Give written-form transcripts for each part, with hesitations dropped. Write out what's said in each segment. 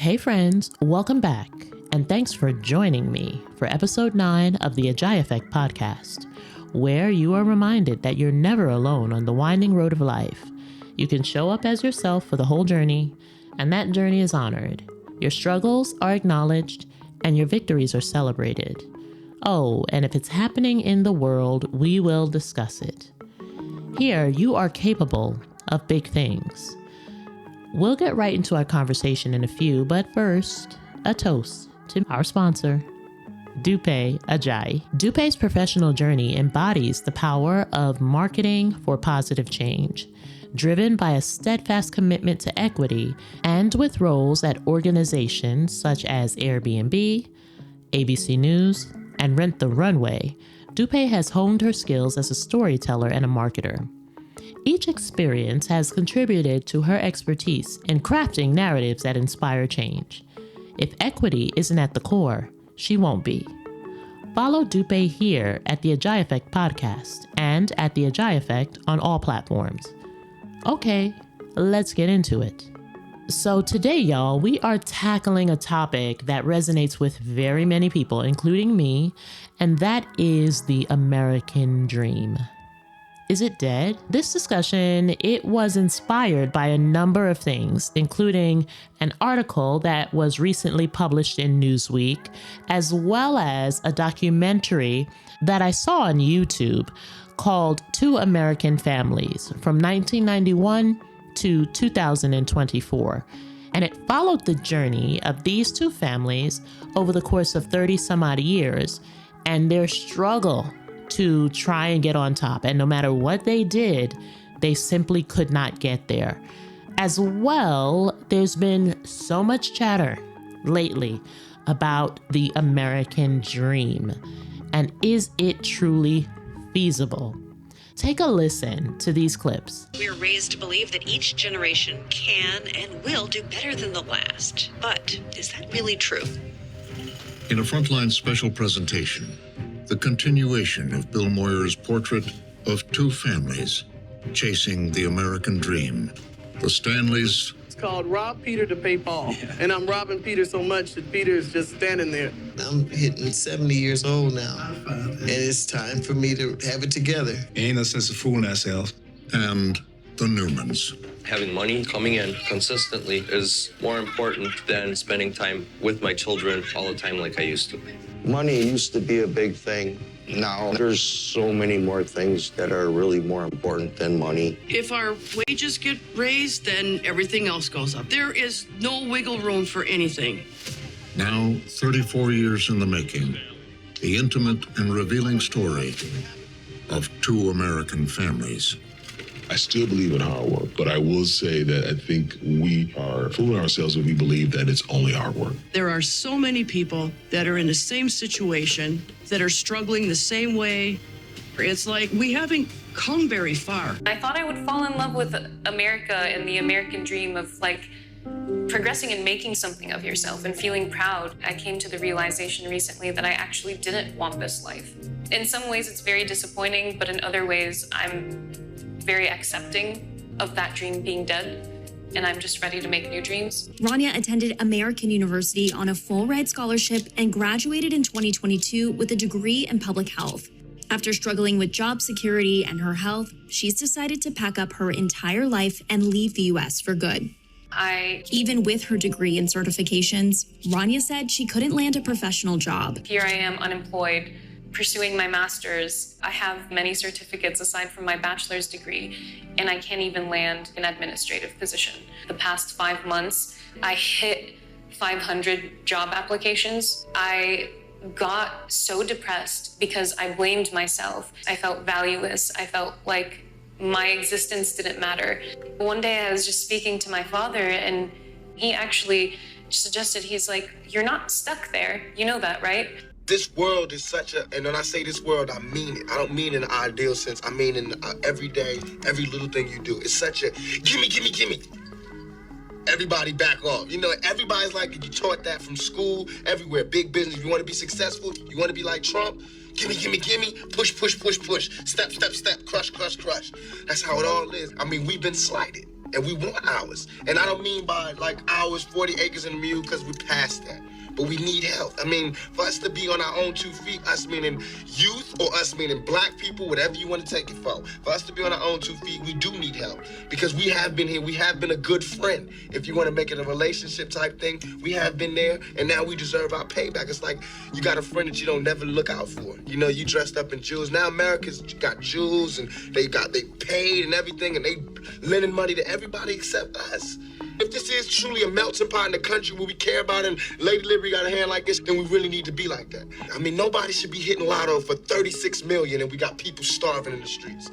Hey friends, welcome back, and thanks for joining me for episode 9 of the Ajayi Effect podcast, where you are reminded that you're never alone on the winding road of life. You can show up as yourself for the whole journey, and that journey is honored. Your struggles are acknowledged, and your victories are celebrated. Oh, and if it's happening in the world, we will discuss it. Here, you are capable of big things. We'll get right into our conversation in a few, but first, a toast to our sponsor, Dupe Ajayi. Dupe's professional journey embodies the power of marketing for positive change, driven by a steadfast commitment to equity and with roles at organizations such as Airbnb, ABC News, and Rent the Runway. Dupe has honed her skills as a storyteller and a marketer. Each experience has contributed to her expertise in crafting narratives that inspire change. If equity isn't at the core, she won't be. Follow Dupe here at the Ajayi Effect podcast and at the Ajayi Effect on all platforms. Okay, let's get into it. So today, y'all, we are tackling a topic that resonates with very many people, including me, and that is the American dream. Is it dead? This discussion, it was inspired by a number of things, including an article that was recently published in Newsweek, as well as a documentary that I saw on YouTube called Two American Families from 1991 to 2024. And it followed the journey of these two families over the course of 30 some odd years and their struggle to try and get on top. And no matter what they did, they simply could not get there. As well, there's been so much chatter lately about the American dream. And is it truly feasible? Take a listen to these clips. We're raised to believe that each generation can and will do better than the last. But is that really true? In a Frontline special presentation, the continuation of Bill Moyer's portrait of two families chasing the American dream. The Stanleys. It's called Rob Peter to Pay Paul. And I'm robbing Peter so much that Peter is just standing there. I'm hitting 70 years old now, and it's time for me to have it together. Ain't no sense of fooling ourselves. And the Newmans. Having money coming in consistently is more important than spending time with my children all the time like I used to. Money used to be a big thing. Now there's so many more things that are really more important than money. If our wages get raised, then everything else goes up. There is no wiggle room for anything. Now, 34 years in the making, the intimate and revealing story of two American families. I still believe in hard work, but I will say that I think we are fooling ourselves if we believe that it's only hard work. There are so many people that are in the same situation, that are struggling the same way. It's like we haven't come very far. I thought I would fall in love with America and the American dream of progressing and making something of yourself and feeling proud. I came to the realization recently that I actually didn't want this life. In some ways, it's very disappointing, but in other ways, I'm very accepting of that dream being dead, and I'm just ready to make new dreams. Rania attended American University on a full-ride scholarship and graduated in 2022 with a degree in public health. After struggling with job security and her health, she's decided to pack up her entire life and leave the U.S. for good. Even with her degree and certifications, Rania said she couldn't land a professional job. Here I am, unemployed, pursuing my master's. I have many certificates aside from my bachelor's degree, and I can't even land an administrative position. The past 5 months, I hit 500 job applications. I got so depressed because I blamed myself. I felt valueless. I felt like my existence didn't matter. One day I was just speaking to my father, and he actually suggested, he's like, "You're not stuck there. You know that, right?" This world is such a, and when I say this world, I mean it. I don't mean in an ideal sense. I mean in every day, every little thing you do. It's such a, gimme, gimme, gimme. Everybody back off. You know, everybody's like, you taught that from school, everywhere. Big business, you want to be successful, you want to be like Trump, gimme, gimme, gimme, push, push, push, push, step, step, step, crush, crush, crush. That's how it all is. I mean, we've been slighted. And we want ours. And I don't mean by like ours, 40 acres and a mule, because we're past that. But we need help. I mean, for us to be on our own 2 feet, us meaning youth or us meaning black people, whatever you want to take it for us to be on our own 2 feet, we do need help. Because we have been here, we have been a good friend. If you want to make it a relationship type thing, we have been there, and now we deserve our payback. It's like you got a friend that you don't never look out for. You know, you dressed up in jewels. Now America's got jewels, and they paid and everything, and they lending money to everybody except us. If this is truly a melting pot in the country where we care about and Lady Liberty got a hand like this, then we really need to be like that. I mean, nobody should be hitting lotto for 36 million and we got people starving in the streets.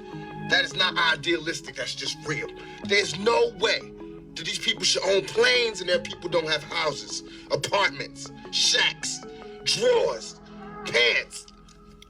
That is not idealistic, that's just real. There's no way that these people should own planes and their people don't have houses, apartments, shacks, drawers, pants.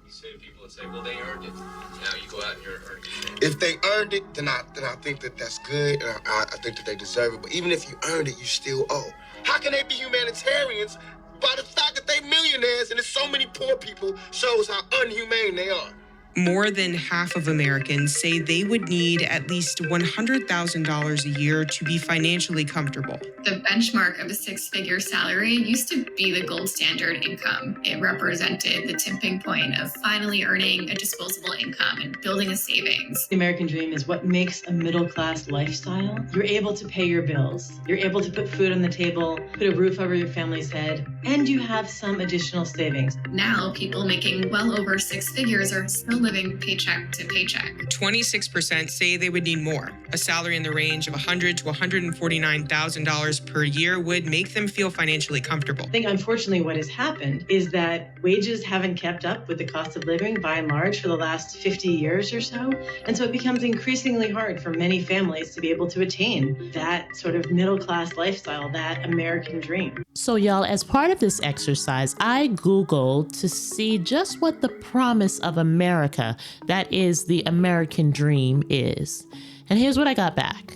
You say to people that say, well, they earned it. Now you go out and you're earning it. If they earned it, then I think that that's good, and I think that they deserve it. But even if you earned it, you still owe. How can they be humanitarians by the fact that they millionaires and there's so many poor people shows how unhumane they are? More than half of Americans say they would need at least $100,000 a year to be financially comfortable. The benchmark of a six-figure salary used to be the gold standard income. It represented the tipping point of finally earning a disposable income and building a savings. The American dream is what makes a middle-class lifestyle. You're able to pay your bills. You're able to put food on the table, put a roof over your family's head, and you have some additional savings. Now, people making well over 6 figures are still living paycheck to paycheck. 26% say they would need more. A salary in the range of $100,000 to $149,000 per year would make them feel financially comfortable. I think, unfortunately, what has happened is that wages haven't kept up with the cost of living by and large for the last 50 years or so. And so it becomes increasingly hard for many families to be able to attain that sort of middle-class lifestyle, that American dream. So y'all, as part of this exercise, I Googled to see just what the promise of America, that is the American dream, is. And here's what I got back.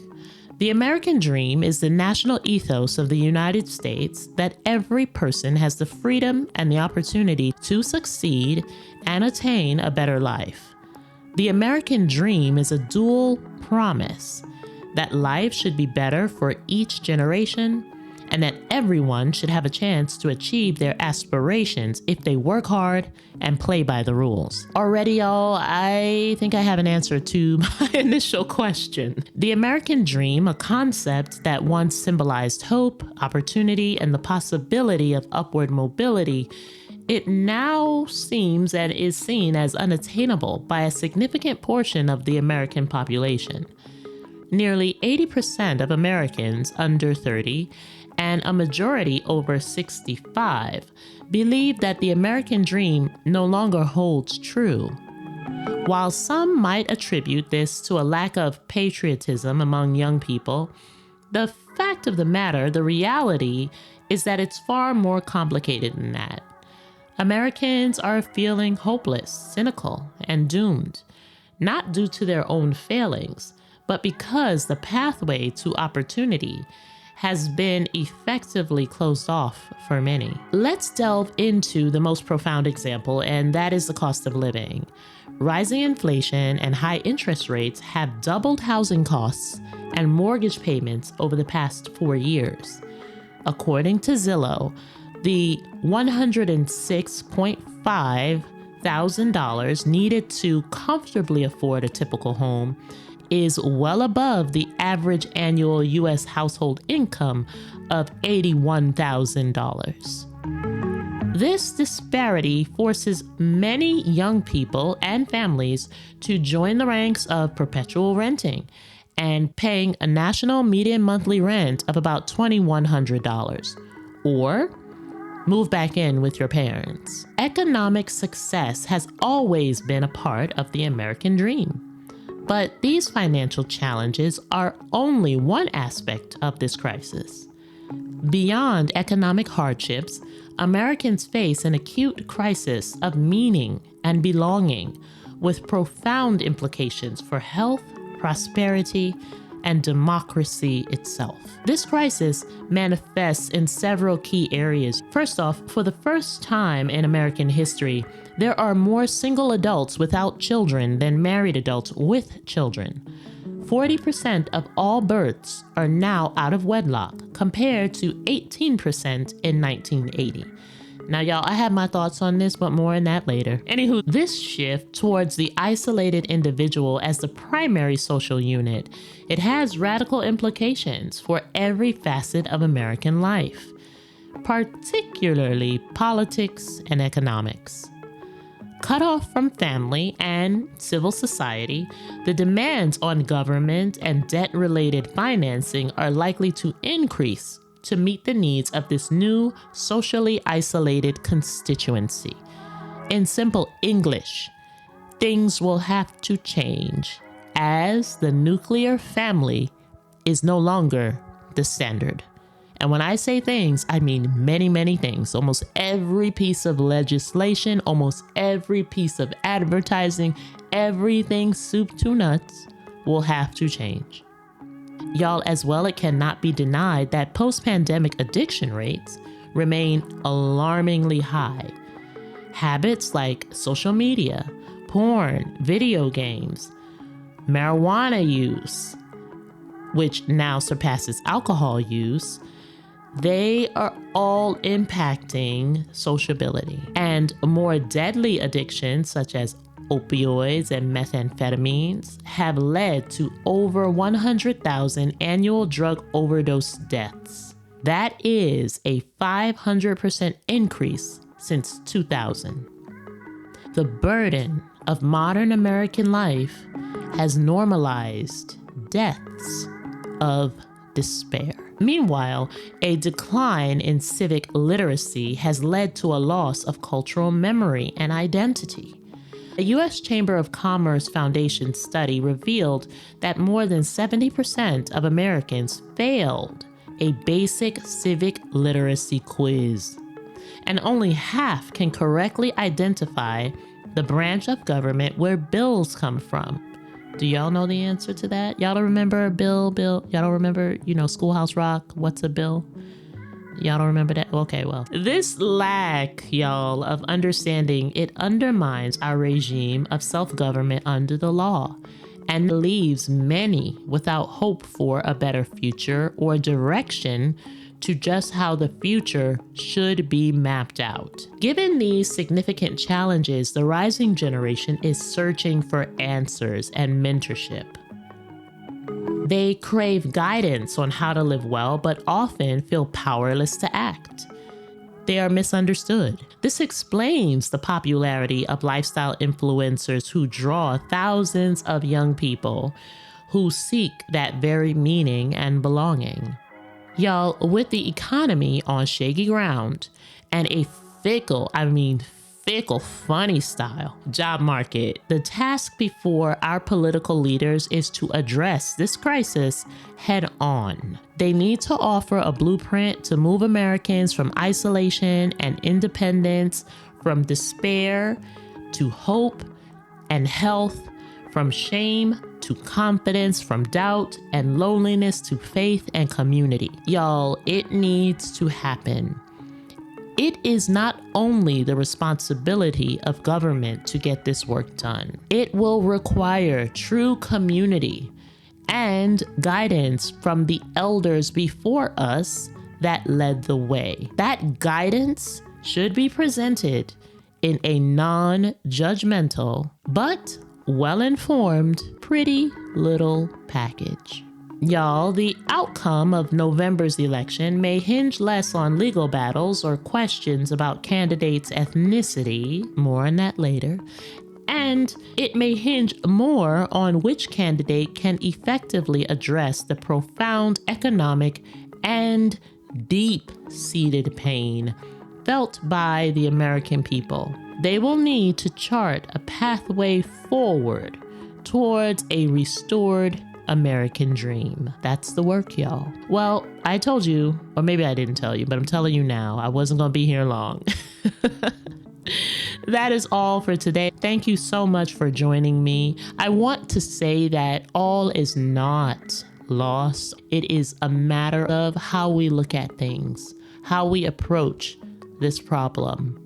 The American dream is the national ethos of the United States that every person has the freedom and the opportunity to succeed and attain a better life. The American dream is a dual promise that life should be better for each generation and that everyone should have a chance to achieve their aspirations if they work hard and play by the rules. Already, y'all, I think I have an answer to my initial question. The American dream, a concept that once symbolized hope, opportunity, and the possibility of upward mobility, it now seems and is seen as unattainable by a significant portion of the American population. Nearly 80% of Americans under 30 and a majority over 65 believe that the American dream no longer holds true. While some might attribute this to a lack of patriotism among young people, the fact of the matter, the reality, is that it's far more complicated than that. Americans are feeling hopeless, cynical, and doomed, not due to their own failings, but because the pathway to opportunity has been effectively closed off for many. Let's delve into the most profound example, and that is the cost of living. Rising inflation and high interest rates have doubled housing costs and mortgage payments over the past 4 years. According to Zillow, the $106.5 thousand needed to comfortably afford a typical home is well above the average annual U.S. household income of $81,000. This disparity forces many young people and families to join the ranks of perpetual renting and paying a national median monthly rent of about $2,100, or move back in with your parents. Economic success has always been a part of the American dream. But these financial challenges are only one aspect of this crisis. Beyond economic hardships, Americans face an acute crisis of meaning and belonging, with profound implications for health, prosperity, and democracy itself. This crisis manifests in several key areas. First off, for the first time in American history, there are more single adults without children than married adults with children. 40% of all births are now out of wedlock, compared to 18% in 1980. Now, y'all, I have my thoughts on this, but more on that later. Anywho, this shift towards the isolated individual as the primary social unit, it has radical implications for every facet of American life, particularly politics and economics. Cut off from family and civil society, the demands on government and debt-related financing are likely to increase to meet the needs of this new socially isolated constituency. In simple English, things will have to change as the nuclear family is no longer the standard. And when I say things, I mean many, many things. Almost every piece of legislation, almost every piece of advertising, everything soup to nuts will have to change. Y'all, as well, it cannot be denied that post-pandemic addiction rates remain alarmingly high. Habits like social media, porn, video games, marijuana use, which now surpasses alcohol use, they are all impacting sociability. And more deadly addictions such as opioids and methamphetamines have led to over 100,000 annual drug overdose deaths. That is a 500% increase since 2000. The burden of modern American life has normalized deaths of despair. Meanwhile, a decline in civic literacy has led to a loss of cultural memory and identity. A U.S. Chamber of Commerce Foundation study revealed that more than 70% of Americans failed a basic civic literacy quiz, and only half can correctly identify the branch of government where bills come from. Do y'all know the answer to that? Y'all don't remember bill? Y'all don't remember, Schoolhouse Rock? What's a bill? Y'all don't remember that? Okay, well, this lack, y'all, of understanding, it undermines our regime of self-government under the law and leaves many without hope for a better future or direction to just how the future should be mapped out. Given these significant challenges, the rising generation is searching for answers and mentorship. They crave guidance on how to live well, but often feel powerless to act. They are misunderstood. This explains the popularity of lifestyle influencers who draw thousands of young people who seek that very meaning and belonging. Y'all, with the economy on shaky ground and a fickle, funny style job market, the task before our political leaders is to address this crisis head on. They need to offer a blueprint to move Americans from isolation and independence, from despair to hope and health, from shame to confidence, from doubt and loneliness to faith and community. Y'all, it needs to happen. It is not only the responsibility of government to get this work done. It will require true community and guidance from the elders before us that led the way. That guidance should be presented in a non-judgmental but well-informed, pretty little package. Y'all, the outcome of November's election may hinge less on legal battles or questions about candidates' ethnicity, more on that later, and it may hinge more on which candidate can effectively address the profound economic and deep-seated pain felt by the American people. They will need to chart a pathway forward towards a restored American dream. That's the work, y'all. Well, I told you, or maybe I didn't tell you, but I'm telling you now, I wasn't going to be here long. That is all for today. Thank you so much for joining me. I want to say that all is not lost. It is a matter of how we look at things, how we approach this problem.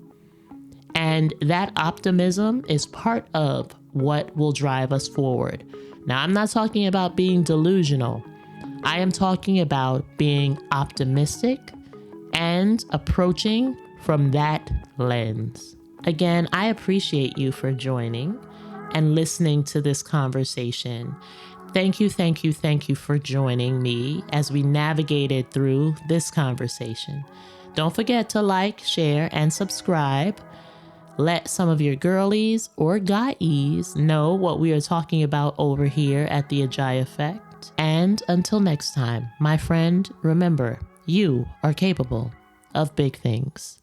And that optimism is part of what will drive us forward. Now, I'm not talking about being delusional. I am talking about being optimistic and approaching from that lens. Again, I appreciate you for joining and listening to this conversation. Thank you for joining me as we navigated through this conversation. Don't forget to like, share, and subscribe. Let some of your girlies or guys know what we are talking about over here at the Ajayi Effect. And until next time, my friend, remember, you are capable of big things.